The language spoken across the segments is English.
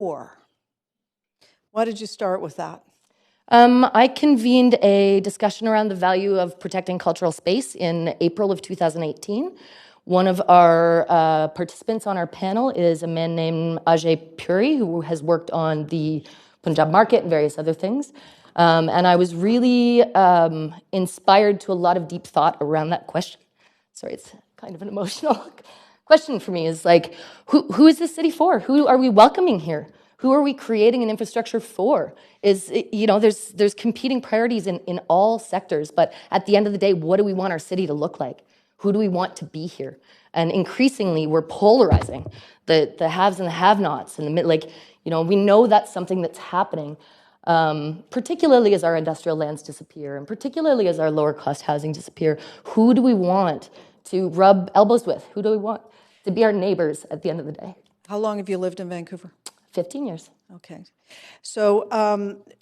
for? Why did you start with that? I convened a discussion around the value of protecting cultural space in April of 2018. One of our participants on our panel is a man named Ajay Puri, who has worked on the Punjab market and various other things. And I was really inspired to a lot of deep thought around that question. Sorry, it's kind of an emotional question for me, is like, who is this city for? Who are we welcoming here? Who are we creating an infrastructure for? There's competing priorities in all sectors, but at the end of the day, what do we want our city to look like? Who do we want to be here? And increasingly, we're polarizing the haves and the have-nots, and we know that's something that's happening, particularly as our industrial lands disappear, and particularly as our lower-cost housing disappear. Who do we want to rub elbows with? Who do we want to be our neighbors at the end of the day? How long have you lived in Vancouver? 15 years. Okay. So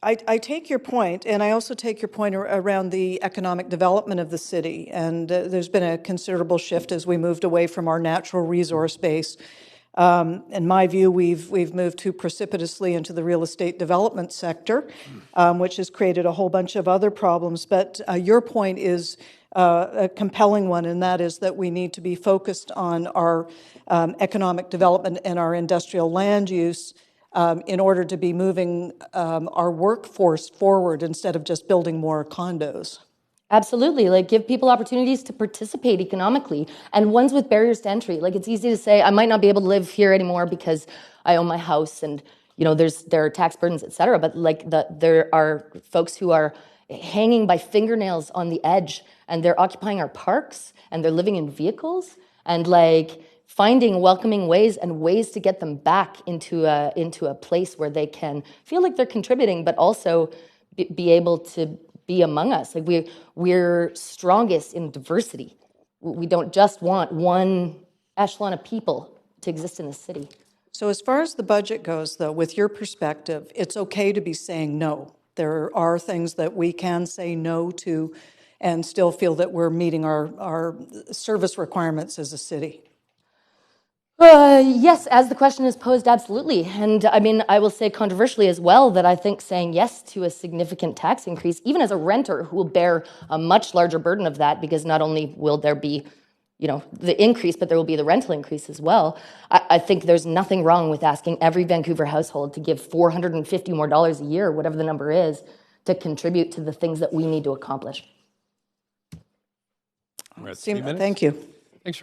I take your point, and I also take your point around the economic development of the city. And there's been a considerable shift as we moved away from our natural resource base. In my view, we've moved too precipitously into the real estate development sector, which has created a whole bunch of other problems. But your point is a compelling one, and that is that we need to be focused on our economic development and our industrial land use in order to be moving our workforce forward instead of just building more condos. Absolutely. Give people opportunities to participate economically, and ones with barriers to entry. It's easy to say, I might not be able to live here anymore because I own my house and, there are tax burdens, et cetera. But there are folks who are hanging by fingernails on the edge, and they're occupying our parks, and they're living in vehicles, and finding welcoming ways and ways to get them back into a place where they can feel like they're contributing, but also be able to be among us. We're strongest in diversity. We don't just want one echelon of people to exist in the city. So as far as the budget goes, though, with your perspective, it's okay to be saying no. There are things that we can say no to and still feel that we're meeting our service requirements as a city. Yes, as the question is posed, absolutely. And I will say controversially as well that I think saying yes to a significant tax increase, even as a renter who will bear a much larger burden of that, because not only will there be, the increase, but there will be the rental increase as well. I think there's nothing wrong with asking every Vancouver household to give $450 more a year, whatever the number is, to contribute to the things that we need to accomplish. We're at 3 minutes. Thank you.